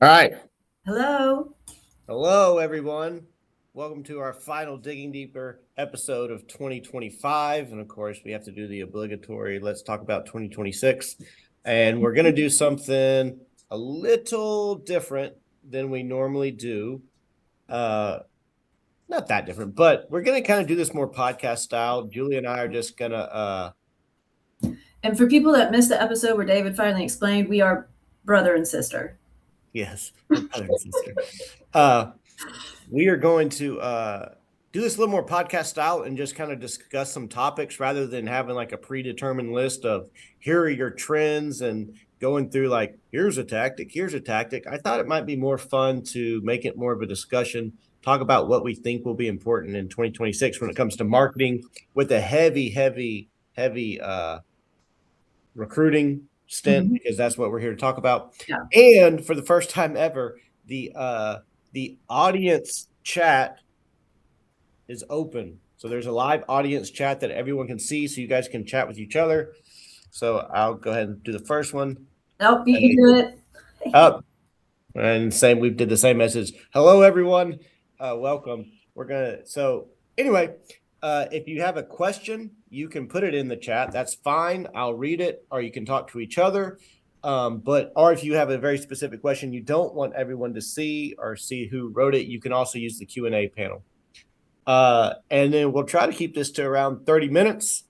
All right. Hello. Hello, everyone. Welcome to our final Digging Deeper episode of 2025. And of course, we have to do the obligatory let's talk about 2026. And we're going to do something a little different than we normally do. Not that different, but we're going to kind of do this more podcast style. Julie and I are just going to. And for people that missed the episode where David finally explained, we are brother and sister. Yes, we're brother and sister. We are going to do this a little more podcast style and just kind of discuss some topics rather than having like a predetermined list of here are your trends and going through like here's a tactic, here's a tactic. I thought it might be more fun to make it more of a discussion, talk about what we think will be important in 2026 when it comes to marketing with a heavy recruiting stint, because that's what we're here to talk about. Yeah. And for the first time ever, the audience chat is open. So there's a live audience chat that everyone can see, so you guys can chat with each other. So I'll go ahead and do the first one. Nope, you do it. Up. And same, we did the same message. Hello, everyone. Welcome. So anyway, if you have a question, you can put it in the chat. That's fine. I'll read it, or you can talk to each other. Or if you have a very specific question you don't want everyone to see or see who wrote it, you can also use the Q&A panel. And then we'll try to keep this to around 30 minutes,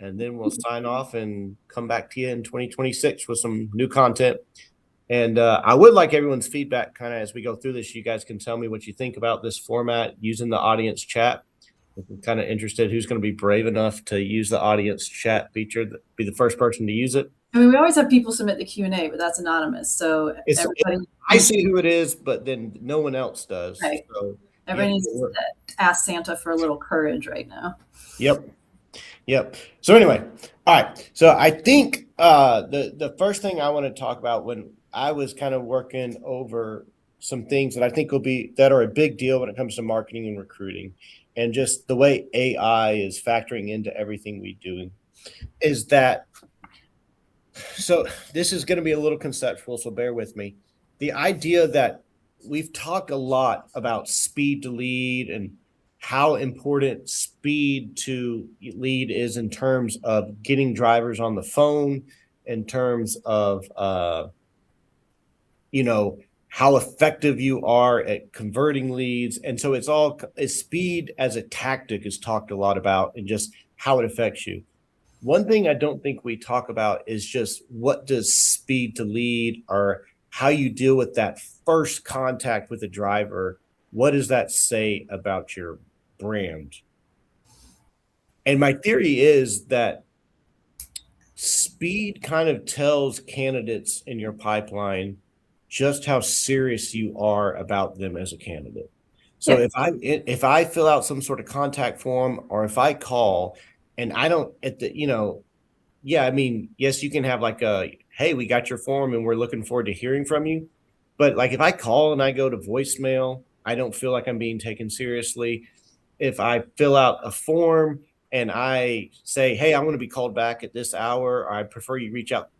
and then we'll sign off and come back to you in 2026 with some new content. And I would like everyone's feedback kind of as we go through this. You guys can tell me what you think about this format using the audience chat. If you're kind of interested, who's going to be brave enough to use the audience chat feature, be the first person to use it. I mean, we always have people submit the Q&A, but that's anonymous. So I see who it is, but then no one else does. Right. So everybody needs to ask Santa for a little courage right now. Yep. So anyway, all right. So I think the first thing I want to talk about, when I was kind of working over some things that I think that are a big deal when it comes to marketing and recruiting, and just the way AI is factoring into everything we do, is that, so this is going to be a little conceptual, so bear with me. The idea that we've talked a lot about speed to lead and how important speed to lead is in terms of getting drivers on the phone, in terms of, how effective you are at converting leads. And so speed as a tactic is talked a lot about, and just how it affects you. One thing I don't think we talk about is just what does speed to lead, or how you deal with that first contact with a driver. What does that say about your brand? And my theory is that speed kind of tells candidates in your pipeline just how serious you are about them as a candidate. So if I fill out some sort of contact form, or if I call and I don't yes, you can have like hey, we got your form and we're looking forward to hearing from you. But like if I call and I go to voicemail, I don't feel like I'm being taken seriously. If I fill out a form and I say, hey, I want to be called back at this hour, or I prefer you reach out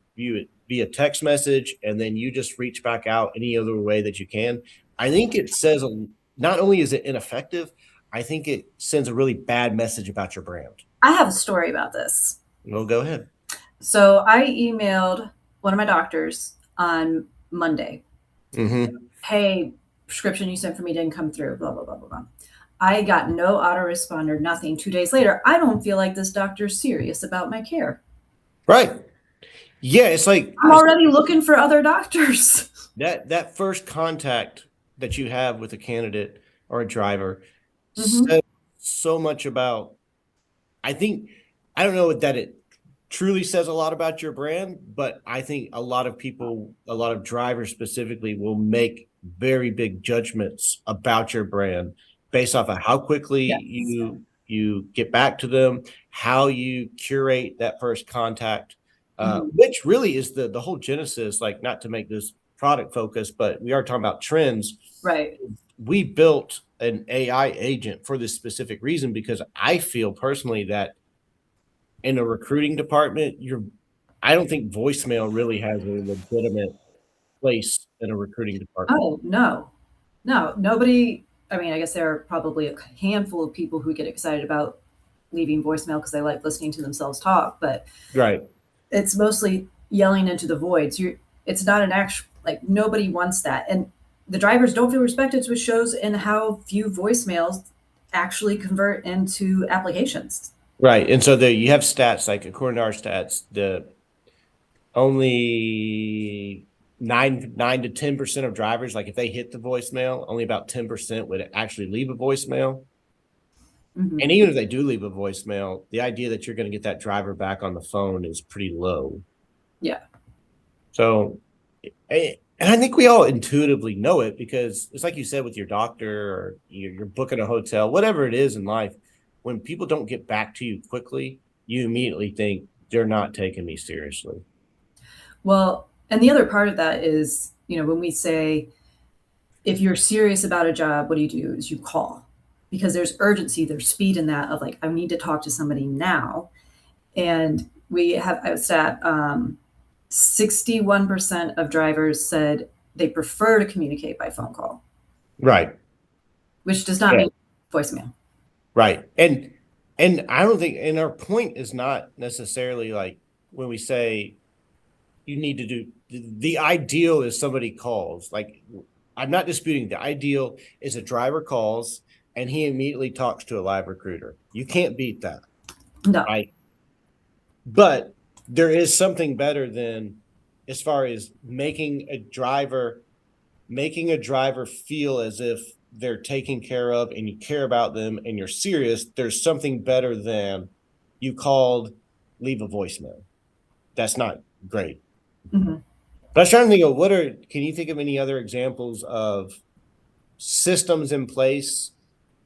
via text message, and then you just reach back out any other way that you can, I think it says, not only is it ineffective, I think it sends a really bad message about your brand. I have a story about this. Well, go ahead. So I emailed one of my doctors on Monday. Hey, prescription you sent for me didn't come through, blah, blah, blah, blah, blah. I got no autoresponder, nothing. 2 days later, I don't feel like this doctor's serious about my care. Right. Yeah, it's like I'm already looking for other doctors. That first contact that you have with a candidate or a driver says so much about, I don't know that it truly says a lot about your brand, but I think a lot of people, a lot of drivers specifically, will make very big judgments about your brand based off of how quickly you get back to them, how you curate that first contact, which really is the whole genesis, like, not to make this product focused, but we are talking about trends. Right. We built an AI agent for this specific reason, because I feel personally that in a recruiting department, I don't think voicemail really has a legitimate place in a recruiting department. Oh, no. No, nobody. I mean, I guess there are probably a handful of people who get excited about leaving voicemail because they like listening to themselves talk, but Right. it's mostly yelling into the voids. It's not an actual, like, nobody wants that. And the drivers don't feel respected, which shows in how few voicemails actually convert into applications. Right. And so you have stats, like according to our stats, the only 9 to 10% of drivers, like if they hit the voicemail, only about 10% would actually leave a voicemail. Mm-hmm. And even if they do leave a voicemail, the idea that you're going to get that driver back on the phone is pretty low. Yeah. So, and I think we all intuitively know it, because it's like you said with your doctor, or you're booking a hotel, whatever it is in life, when people don't get back to you quickly, you immediately think they're not taking me seriously. Well, and the other part of that is, when we say, if you're serious about a job, what do? Is you call, because there's urgency, there's speed in that, of like, I need to talk to somebody now. And we have a stat, 61% of drivers said they prefer to communicate by phone call, Right. which does not Yeah. mean voicemail. Right. And I don't think, and our point is not necessarily like when we say you need to do, the ideal is somebody calls. Like, I'm not disputing, the ideal is a driver calls and he immediately talks to a live recruiter. You can't beat that. No. Right. But there is something better than, as far as making a driver feel as if they're taken care of and you care about them and you're serious. There's something better than you called, leave a voicemail. That's not great. Mm-hmm. But I was trying to think of, can you think of any other examples of systems in place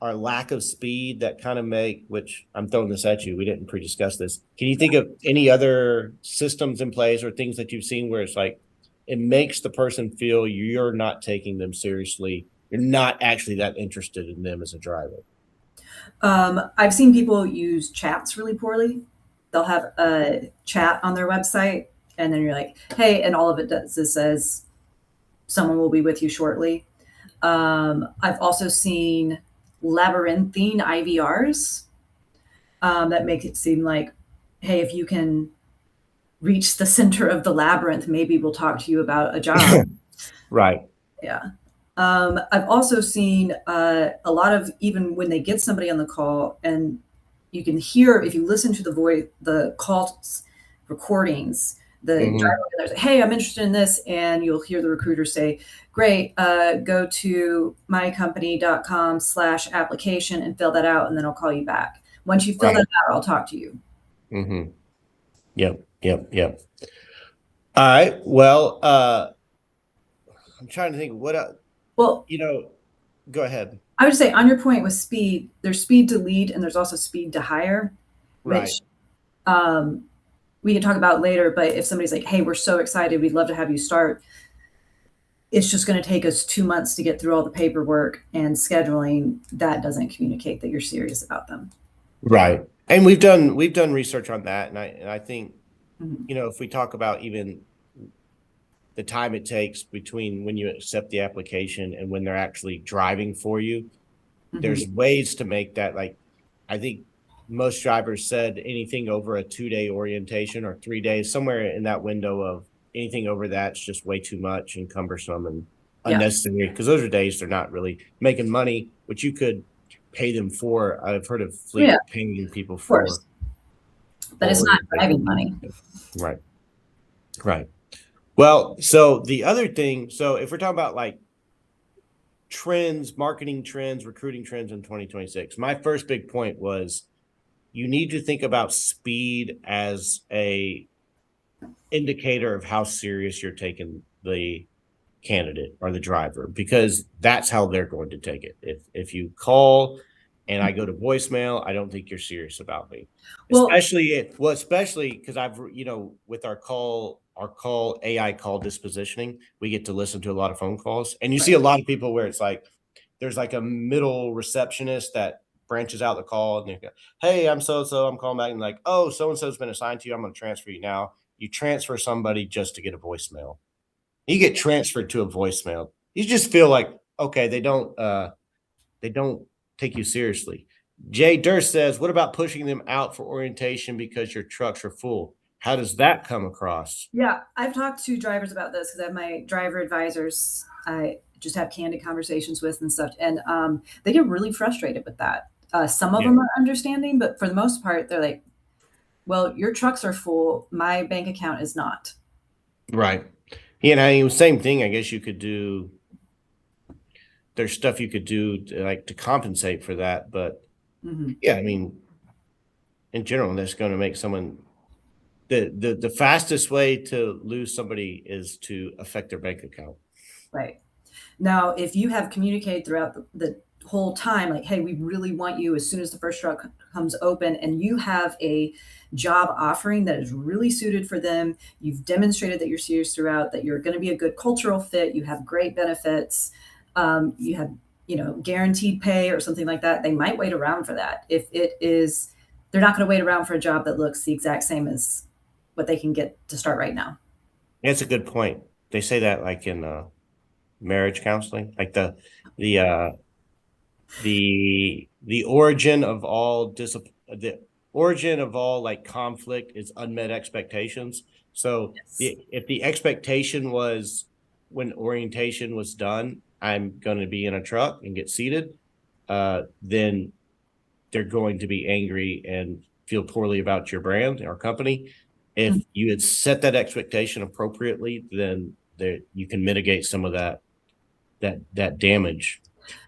or lack of speed that kind of make, which I'm throwing this at you, we didn't pre-discuss this. Can you think of any other systems in place or things that you've seen where it's like, it makes the person feel you're not taking them seriously, you're not actually that interested in them as a driver? I've seen people use chats really poorly. They'll have a chat on their website, and then you're like, hey, and all of it does is says, someone will be with you shortly. I've also seen labyrinthine IVRs, that make it seem like, hey, if you can reach the center of the labyrinth, maybe we'll talk to you about a job. Right. Yeah. I've also seen a lot of, even when they get somebody on the call, and you can hear, if you listen to the call recordings, the driver says, hey, I'm interested in this. And you'll hear the recruiter say, great, go to mycompany.com/application and fill that out. And then I'll call you back. Once you fill that out, I'll talk to you. Mm-hmm. Yep. All right. Well, I'm trying to think what, Well, go ahead. I would say, on your point with speed, there's speed to lead and there's also speed to hire, Right. which we can talk about later. But if somebody's like, hey, we're so excited, we'd love to have you start, it's just going to take us 2 months to get through all the paperwork and scheduling. That doesn't communicate that you're serious about them. Right. And we've done research on that. And I think, Mm-hmm. if we talk about even the time it takes between when you accept the application and when they're actually driving for you, Mm-hmm. there's ways to make that, like, I think most drivers said anything over a 2-day orientation or 3 days, somewhere in that window of anything over that's just way too much and cumbersome and unnecessary, because those are days they're not really making money, which you could pay them for. I've heard of fleet paying people for. But it's not driving money. Right. Well, so the other thing, so if we're talking about like trends, marketing trends, recruiting trends in 2026, my first big point was you need to think about speed as a indicator of how serious you're taking the candidate or the driver, because that's how they're going to take it. If you call and I go to voicemail, I don't think you're serious about me. Well, Especially because I've, with our call AI call dispositioning, we get to listen to a lot of phone calls, and you see a lot of people where it's like there's like a middle receptionist that branches out the call, and they go, hey, I'm so I'm calling back, and like, oh, so and so's been assigned to you, I'm going to transfer you now. You transfer somebody just to get a voicemail. You get transferred to a voicemail. You just feel like, okay, they don't take you seriously. Jay Durst says, what about pushing them out for orientation because your trucks are full? How does that come across? Yeah, I've talked to drivers about this because I have my driver advisors I just have candid conversations with and stuff, and they get really frustrated with that. Some of Yeah, them are understanding, but for the most part, they're like, "Well, your trucks are full. My bank account is not." right. You know, same thing. I guess you could do. There's stuff you could do to compensate for that, but Mm-hmm. yeah, I mean, in general, that's going to make someone the fastest way to lose somebody is to affect their bank account. Right. Now, if you have communicated throughout the whole time, like, hey, we really want you as soon as the first truck comes open, and you have a job offering that is really suited for them, you've demonstrated that you're serious throughout, that you're going to be a good cultural fit, you have great benefits, you have, guaranteed pay or something like that, they might wait around for that. If it is, they're not going to wait around for a job that looks the exact same as what they can get to start right now. That's a good point. They say that like in marriage counseling, like the uh, the origin of all the origin of all like conflict is unmet expectations. So Yes. if the expectation was when orientation was done, I'm going to be in a truck and get seated, then they're going to be angry and feel poorly about your brand or company. If you had set that expectation appropriately, then there you can mitigate some of that damage.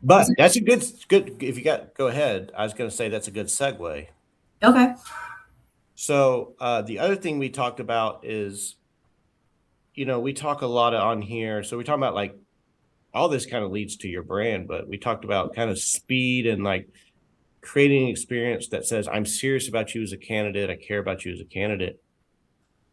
But that's a good. If you got go ahead, I was going to say that's a good segue. Okay. So the other thing we talked about is, we talk a lot on here. So we talk about like all this kind of leads to your brand, but we talked about kind of speed and like creating an experience that says, I'm serious about you as a candidate. I care about you as a candidate.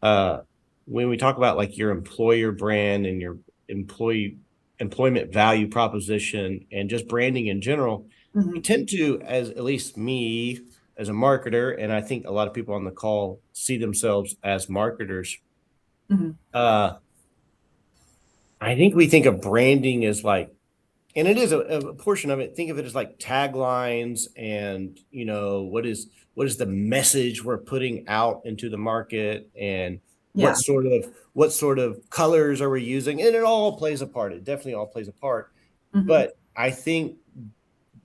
Uh, when we talk about like your employer brand and your employment value proposition and just branding in general, we Mm-hmm. tend to, as at least me as a marketer, and I think a lot of people on the call see themselves as marketers. Mm-hmm. Uh, I think we think of branding as like, and it is a portion of it. Think of it as like taglines and what is the message we're putting out into the market, and Yeah. what sort of colors are we using, and it all plays a part. It definitely all plays a part. Mm-hmm. But I think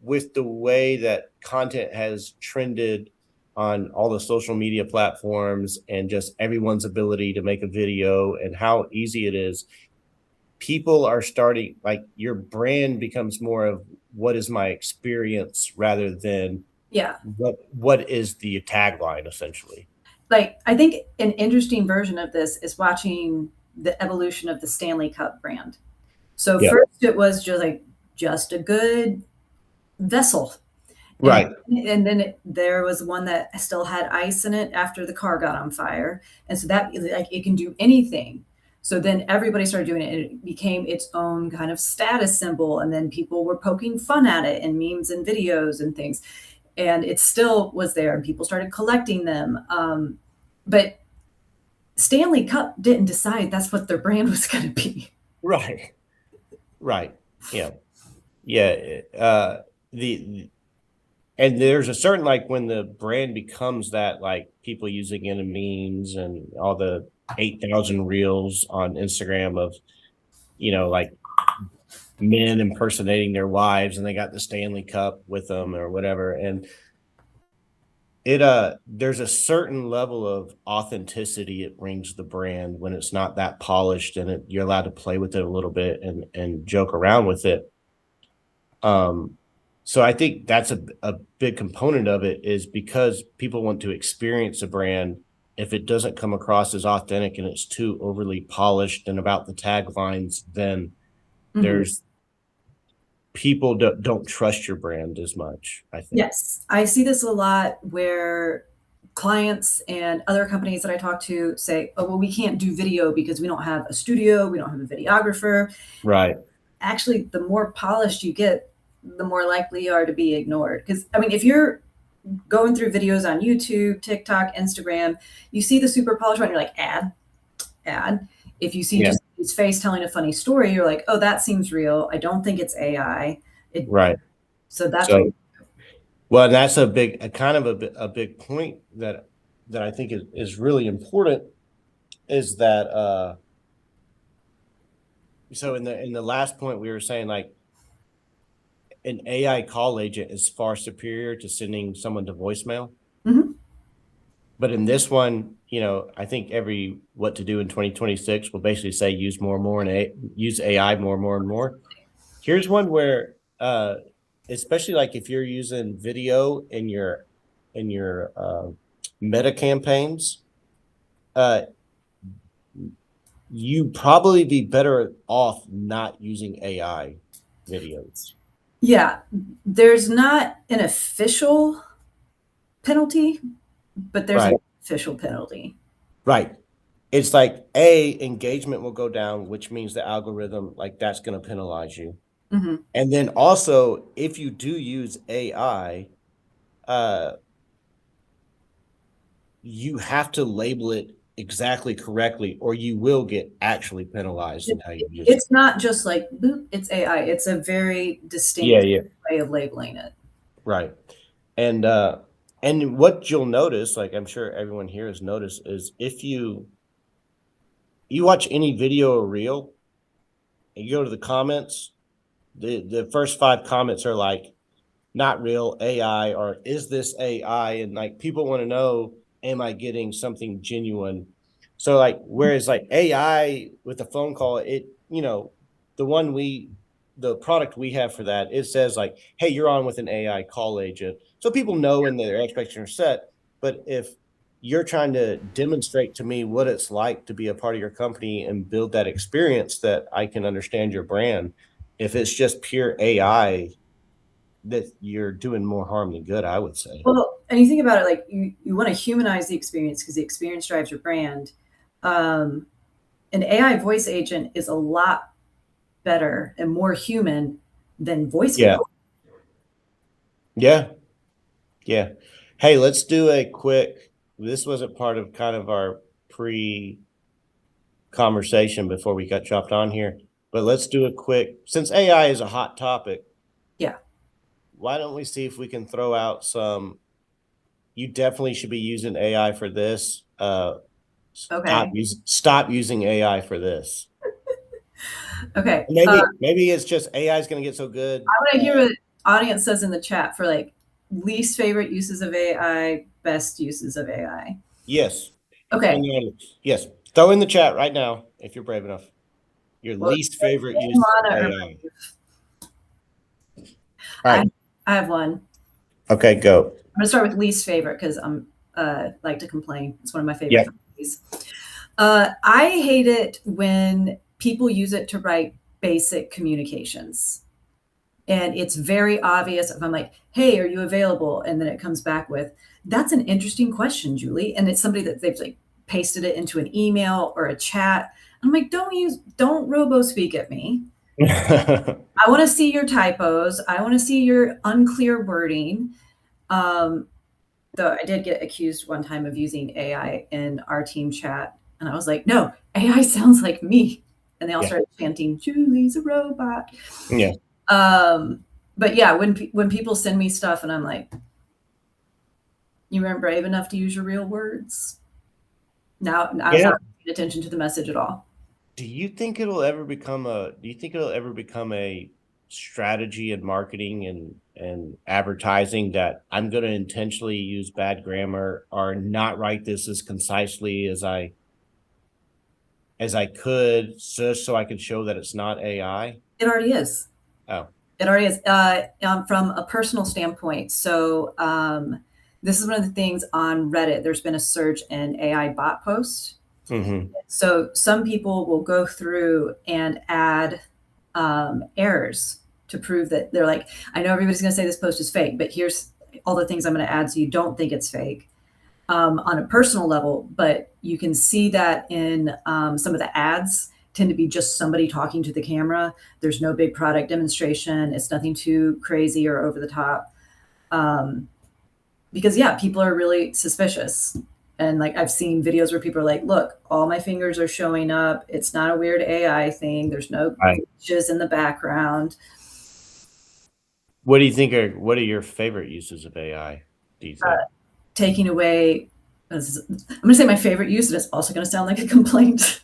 with the way that content has trended on all the social media platforms and just everyone's ability to make a video and how easy it is, people are starting like your brand becomes more of what is my experience rather than Yeah. what is the tagline essentially. Like, I think an interesting version of this is watching the evolution of the Stanley Cup brand. So Yeah. first it was just a good vessel. And Right. and then there was one that still had ice in it after the car got on fire. And so that, like, it can do anything. So then everybody started doing it and it became its own kind of status symbol. And then people were poking fun at it in memes and videos and things. And it still was there and people started collecting them. But Stanley Cup didn't decide that's what their brand was going to be. Right. Right. Yeah. Yeah. The and there's a certain like when the brand becomes that, like people using it in memes and all the 8,000 reels on Instagram of like men impersonating their wives and they got the Stanley Cup with them or whatever. And there's a certain level of authenticity it brings the brand when it's not that polished and you're allowed to play with it a little bit and joke around with it. So I think that's a big component of it, is because people want to experience a brand. If it doesn't come across as authentic and it's too overly polished and about the taglines, then Mm-hmm. there's people don't trust your brand as much, I think. Yes, I see this a lot where clients and other companies that I talk to say, "Oh, well, we can't do video because we don't have a studio, we don't have a videographer." Right. Actually, the more polished you get, the more likely you are to be ignored. Because, I mean, if you're going through videos on YouTube, TikTok, Instagram, you see the super polished one, you're like, ad, ad. If you see Yeah. just somebody's face telling a funny story, you're like, oh, that seems real. I don't think it's AI. Right. So that's what. So, well, and that's a kind of a big point that I think is really important is that so in the last point we were saying like an AI call agent is far superior to sending someone to voicemail. Mhm. But in this one, I think every what to do in 2026 will basically say use more and more and use AI more and more and more. Here's one where especially like if you're using video in your meta campaigns, uh you probably be better off not using AI videos. Yeah, there's not an official penalty, but there's Right. an official penalty. Right. It's like engagement will go down, which means the algorithm like that's going to penalize you. Mm-hmm. And then also, if you do use AI, uh, you have to label it exactly correctly, or you will get actually penalized in how you use it. It's not just like boop, it's AI. It's a very Yeah, distinct yeah, way of labeling it. right. And what you'll notice, like I'm sure everyone here has noticed, is if you watch any video or reel and you go to the comments, the first 5 comments are like not real AI or is this AI? And like people want to know, am I getting something genuine? So like whereas like AI with a phone call, the one the product we have for that, it says like, hey, you're on with an AI call agent. So people know and their expectations are set. But if you're trying to demonstrate to me what it's like to be a part of your company and build that experience that I can understand your brand, if it's just pure AI, that you're doing more harm than good, I would say. Well, and you think about it like you want to humanize the experience because the experience drives your brand. Um, an AI voice agent is a lot better and more human than Yeah. voicemail. Yeah. Yeah. Hey, let's do a quick. This wasn't part of kind of our pre conversation before we got dropped on here, but let's do a quick. Since AI is a hot topic, Yeah. why don't we see if we can throw out some? You definitely should be using AI for this. Okay. Stop using AI for this. Okay. Maybe it's just AI is going to get so good. I want to hear what audience says in the chat for like least favorite uses of AI, best uses of AI. Yes. Okay. Yes. Throw in the chat right now if you're brave enough. Your Well, least favorite name, use of Lana, or AI. All I, right. I have one. Okay, go. I'm gonna start with least favorite because I'm like to complain. It's one of my favorite Yep. things. I hate it when people use it to write basic communications. And it's very obvious if I'm like, hey, are you available? And then it comes back with, that's an interesting question, Julie. And it's somebody that they've like pasted it into an email or a chat. I'm like, don't robo speak at me. I want to see your typos. I want to see your unclear wording. Um, though I did get accused one time of using AI in our team chat. And I was like, no, AI sounds like me. And they all Yeah. started chanting, Julie's a robot. Yeah. Um, but yeah, when people send me stuff and I'm like, you weren't brave enough to use your real words. Now I'm Yeah. not paying attention to the message at all. Do you think it'll ever become a strategy in marketing and advertising that I'm going to intentionally use bad grammar or not write this as concisely as I could just so I can show that it's not AI? It already is. Oh. It already is. From a personal standpoint. So this is one of the things on Reddit. There's been a surge in AI bot posts. Mm-hmm. So some people will go through and add errors to prove that they're like, I know everybody's going to say this post is fake, but here's all the things I'm going to add so you don't think it's fake on a personal level. But you can see that in some of the ads tend to be just somebody talking to the camera. There's no big product demonstration. It's nothing too crazy or over the top. Because yeah, people are really suspicious. And like I've seen videos where people are like, look, all my fingers are showing up. It's not a weird AI thing. There's no Right. glitches in the background. What do you think what are your favorite uses of AI, do you think? Taking away, I'm going to say my favorite use, and it's also going to sound like a complaint.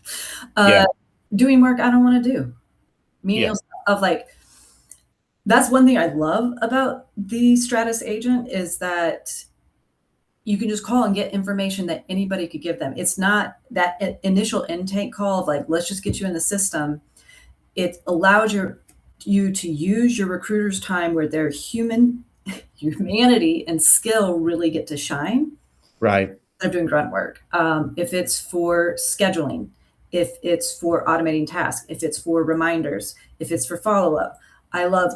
Yeah. Doing work I don't want to do. Yeah. Menial stuff of like, that's one thing I love about the Stratus agent is that you can just call and get information that anybody could give them. It's not that initial intake call of like, let's just get you in the system. It allows you to use your recruiter's time where their humanity and skill really get to shine Right. instead of doing grunt work. If it's for scheduling, if it's for automating tasks, if it's for reminders, if it's for follow up, I love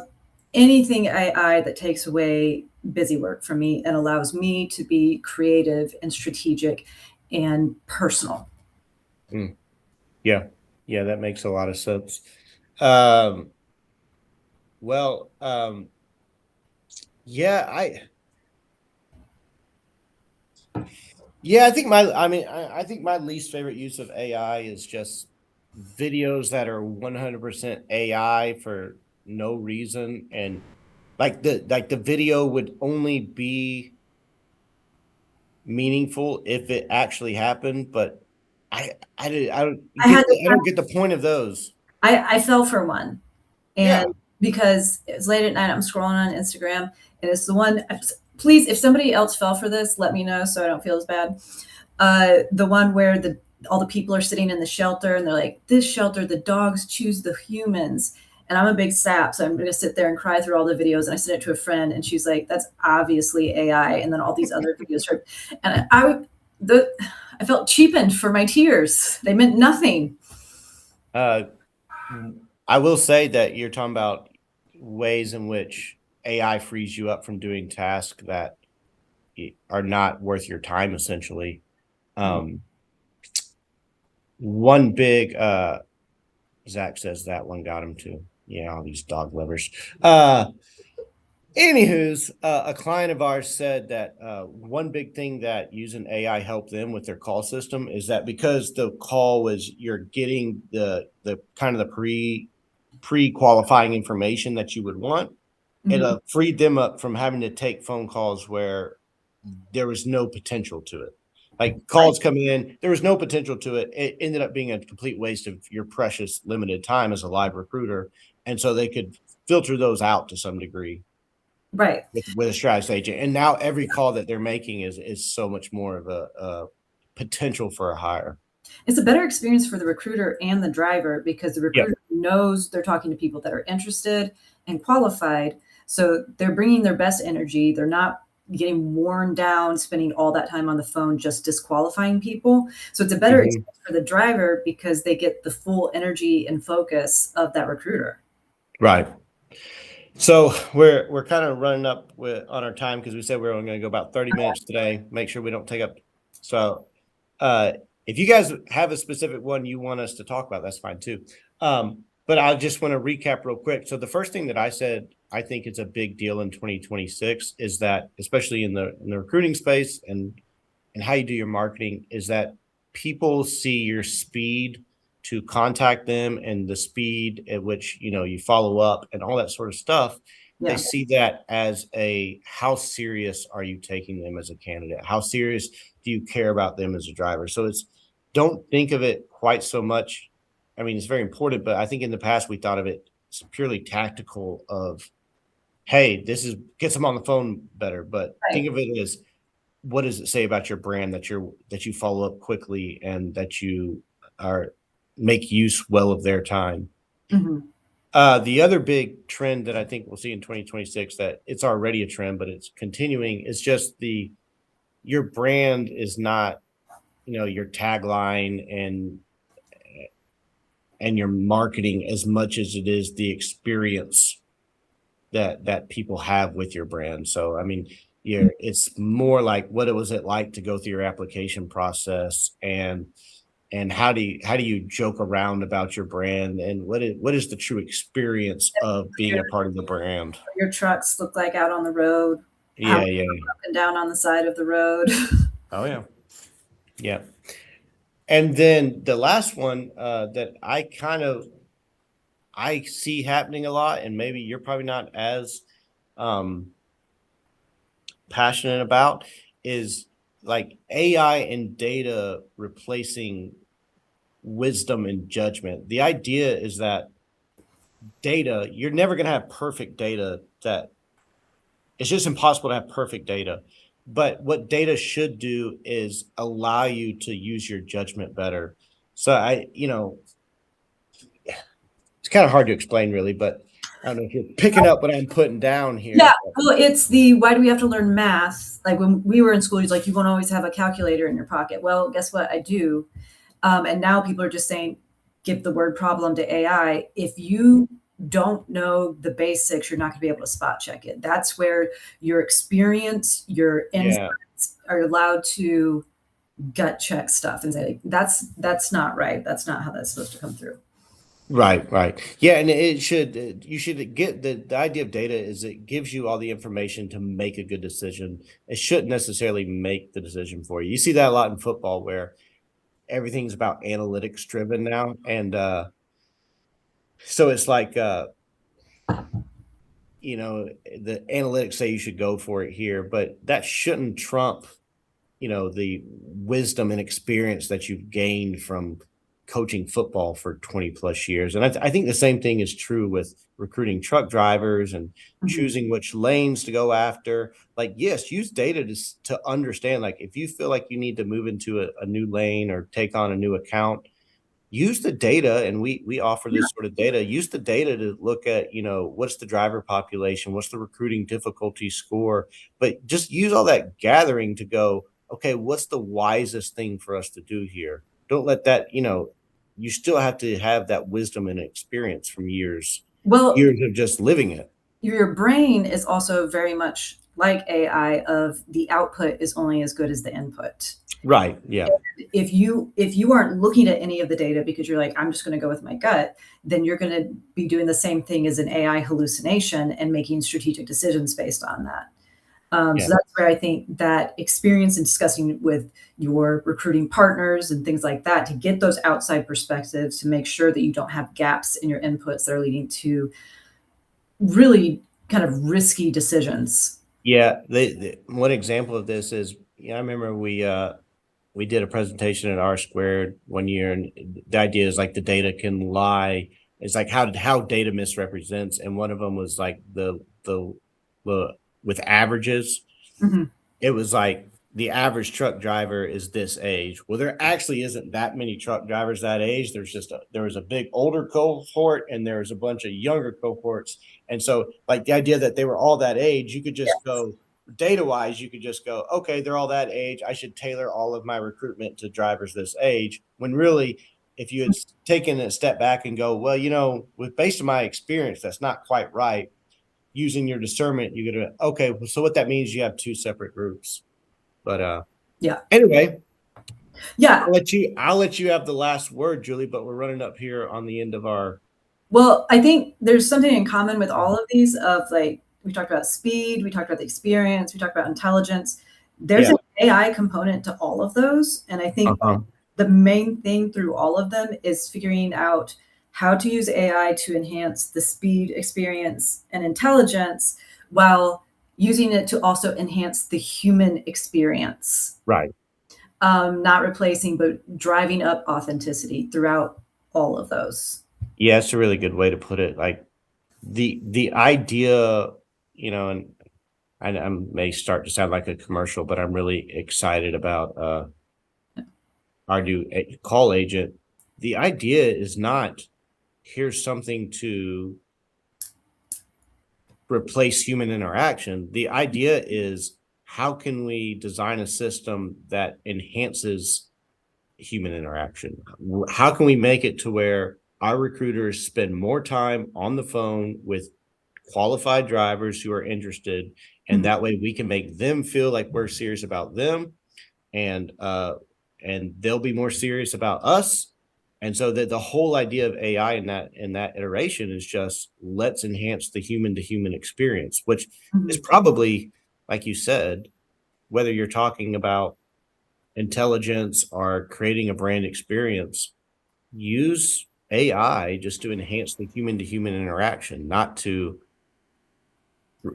anything AI that takes away busy work from me and allows me to be creative and strategic and personal. Mm. Yeah. Yeah, that makes a lot of sense. Um, well, yeah, I think I think my least favorite use of AI is just videos that are 100% AI for no reason. And like the video would only be meaningful if it actually happened, but I don't I had I don't get the point of those. I fell for one. And Yeah. because it's late at night, I'm scrolling on Instagram, and it's the one. Please, if somebody else fell for this, let me know so I don't feel as bad. The one where the all the people are sitting in the shelter, and they're like, "This shelter, the dogs choose the humans." And I'm a big sap, so I'm going to sit there and cry through all the videos. And I sent it to a friend, and she's like, "That's obviously AI." And then all these other videos are, and the I felt cheapened for my tears. They meant nothing. Uh, I will say that you're talking about ways in which AI frees you up from doing tasks that are not worth your time, essentially. Um, one big Zach says that one got him too. Yeah, all these dog lovers. Anywho's, a client of ours said that one big thing that using AI helped them with their call system is that because the call was you're getting the kind of the pre qualifying information that you would want, it Mhm. freed them up from having to take phone calls where there was no potential to it. Like Right. calls coming in, there was no potential to it. It ended up being a complete waste of your precious limited time as a live recruiter, and so they could filter those out to some degree Right. with a strategist agent. And now every call that they're making is so much more of a potential for a hire. It's a better experience for the recruiter and the driver because the Yep. recruiter knows they're talking to people that are interested and qualified. So they're bringing their best energy. They're not getting worn down, spending all that time on the phone just disqualifying people. So it's a better Mhm. experience for the driver because they get the full energy and focus of that recruiter. Right. So we're kind of running up with on our time because we said we are only going to go about 30 minutes today. Make sure we don't take up. So uh, if you guys have a specific one you want us to talk about, that's fine too. But I just want to recap real quick. So the first thing that I said I think is a big deal in 2026 is that, especially in the recruiting space and how you do your marketing, is that people see your speed to contact them and the speed at which you follow up and all that sort of stuff. They Yeah. see that as a how serious are you taking them as a candidate? How serious do you care about them as a driver? So it's don't think of it quite so much. I mean, it's very important, but I think in the past we thought of it as purely tactical of, hey, this is gets them on the phone better. But Right. think of it as, what does it say about your brand that you follow up quickly and that you are make use well of their time. Mhm. The other big trend that I think we'll see in 2026, that it's already a trend, but it's continuing, is just your brand is not, your tagline and your marketing as much as it is the experience that people have with your brand. So I mean, it's more like, what was it like to go through your application process, and how do you joke around about your brand, and what is the true experience of being Your, a part of the brand? your trucks look like out on the road, how Yeah, yeah. up and down on the side of the road. Oh yeah. Yeah. And then the last one that I see happening a lot, and maybe you're probably not as um, passionate about, is like AI and data replacing wisdom and judgment. The idea is that data, you're never going to have perfect data. That it's just impossible to have perfect data. But what data should do is allow you to use your judgment better. So it's kind of hard to explain really, but I don't know if you're picking up what I'm putting down Yeah, here. well, it's the why do we have to learn math? Like when we were in school, he's like, you won't always have a calculator in your pocket. Well, guess what? I do. And now people are just saying, give the word problem to AI. If you don't know the basics, you're not going to be able to spot check it. That's where your experience, your Yeah. insights are allowed to gut check stuff and say, that's not right. That's not how that's supposed to come through. Right, right. Yeah, and it should you should get the idea of data is it gives you all the information to make a good decision. It shouldn't necessarily make the decision for you. You see that a lot in football where everything's about analytics driven now. And so it's like the analytics say you should go for it here, but that shouldn't trump the wisdom and experience that you've gained from coaching football for 20 plus years. And I think the same thing is true with recruiting truck drivers and Mhm. choosing which lanes to go after. Like, yes, use data to understand, like, if you feel like you need to move into a new lane or take on a new account, use the data. And we offer Yeah. this sort of data. Use the data to look at, what's the driver population, what's the recruiting difficulty score, but just use all that gathering to go, okay, what's the wisest thing for us to do here? Don't let that, you still have to have that wisdom and experience from Well, years of just living it. your brain is also very much like AI of the output is only as good as the input. Right. Yeah. If you aren't looking at any of the data because you're like, I'm just going to go with my gut, then you're going to be doing the same thing as an AI hallucination and making strategic decisions based on that. Yeah. So that's where I think that experience in discussing with your recruiting partners and things like that to get those outside perspectives to make sure that you don't have gaps in your inputs that are leading to really kind of risky decisions. Yeah. One example of this is, I remember we did a presentation at R Squared one year, and the idea is like the data can lie. It's like how data misrepresents, and one of them was like the with averages. Mhm. It was like the average truck driver is this age. Well, there actually isn't that many truck drivers that age. There was a big older cohort and there was a bunch of younger cohorts. And so like the idea that they were all that age, you could just Yes. go data wise, you could just go, okay, they're all that age. I should tailor all of my recruitment to drivers this age. When really, if you had taken a step back and go, well, with based on my experience, that's not quite right. Using your discernment, you go, okay, so what that means, you have two separate groups. But Yeah. anyway, Yeah. I'll let you have the last word, Julie, but we're running up here on the end of our Well, I think there's something in common with all of these of like we talked about speed, we talked about the experience, we talked about intelligence. There's yeah. an AI component to all of those. And I think Uh-huh. the main thing through all of them is figuring out how to use AI to enhance the speed, experience, and intelligence while using it to also enhance the human experience. Right. Not replacing, but driving up authenticity throughout all of those. Yeah, it's a really good way to put it. Like the idea, and I may start to sound like a commercial, but I'm really excited about our new call agent. The idea is not here's something to replace human interaction. The idea is how can we design a system that enhances human interaction? How can we make it to where our recruiters spend more time on the phone with qualified drivers who are interested, and Mhm. that way we can make them feel like we're serious about them, and they'll be more serious about us. And so that the whole idea of AI in that iteration is just let's enhance the human to human experience, which is Mhm. probably, like you said, whether you're talking about intelligence or creating a brand experience, use AI just to enhance the human to human interaction, not to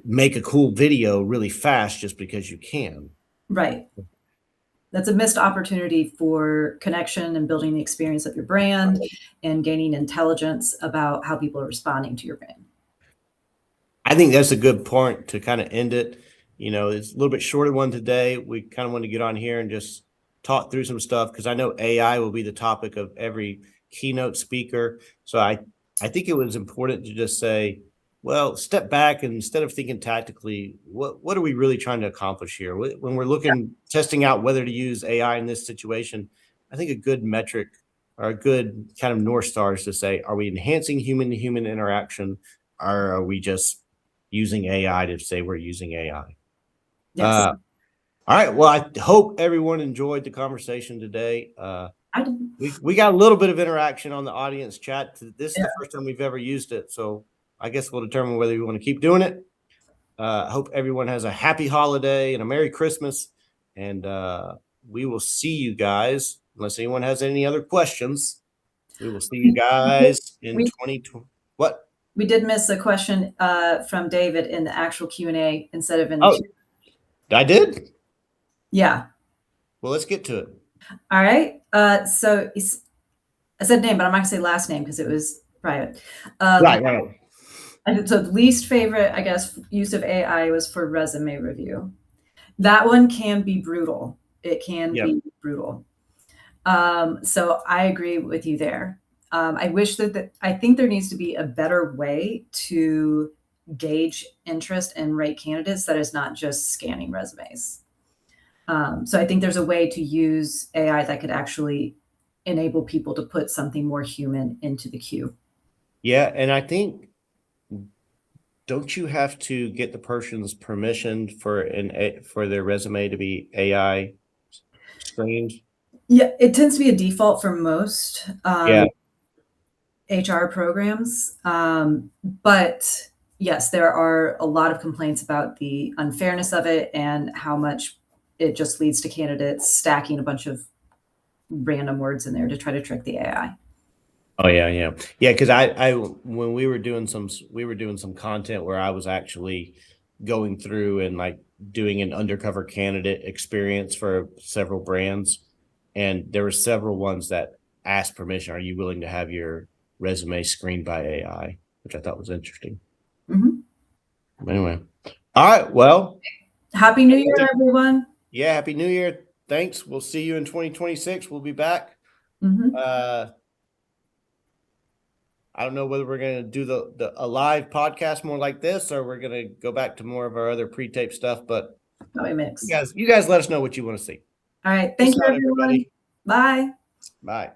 make a cool video really fast just because you can. Right. That's a missed opportunity for connection and building the experience of your brand and gaining intelligence about how people are responding to your brand. I think that's a good point to kind of end it. It's a little bit shorter one today. We kind of want to get on here and just talk through some stuff because I know AI will be the topic of every keynote speaker. So I think it was important to just say, well, step back and instead of thinking tactically, what are we really trying to accomplish here? When we're looking, testing out whether to use AI in this situation, I think a good metric or a good kind of North Star is to say, are we enhancing human to human interaction, or are we just using AI to say we're using AI? Yes. All right. Well, I hope everyone enjoyed the conversation today. I did. We got a little bit of interaction on the audience chat. This is Yeah. the first time we've ever used it, so I guess we'll determine whether we want to keep doing it. I hope everyone has a happy holiday and a Merry Christmas, and we will see you guys, unless anyone has any other questions. We will see you guys in We 2020. What? we did miss a question from David in the actual Q&A instead of in the Oh, I did? Yeah. Well, let's get to it. All right. So I said name, but I'm not gonna say last name because it was private. Right. So the least favorite, I guess, use of AI was for resume review. That one can be brutal. It can Yep. be brutal. So I agree with you there. I wish I think there needs to be a better way to gauge interest and rate candidates that is not just scanning resumes. So I think there's a way to use AI that could actually enable people to put something more human into the queue. Yeah, and I think, don't you have to get the person's permission for their resume to be AI screened? Yeah, it tends to be a default for most Yeah. HR programs. But yes, there are a lot of complaints about the unfairness of it and how much it just leads to candidates stacking a bunch of random words in there to try to trick the AI. Oh yeah. Because I when we were doing some content where I was actually going through and like doing an undercover candidate experience for several brands, and there were several ones that asked permission. Are you willing to have your resume screened by AI? Which I thought was interesting. Mhm. Anyway, all right. Well, Happy New Year, everyone. yeah. Happy New Year. Thanks. We'll see you in 2026. We'll be back. Mhm. I don't know whether we're going to do a live podcast more like this, or we're going to go back to more of our other pre-tape stuff. But Probably mix. you guys let us know what you want to see. All right. Peace Thank you, out, everyone. everybody. Bye. Bye.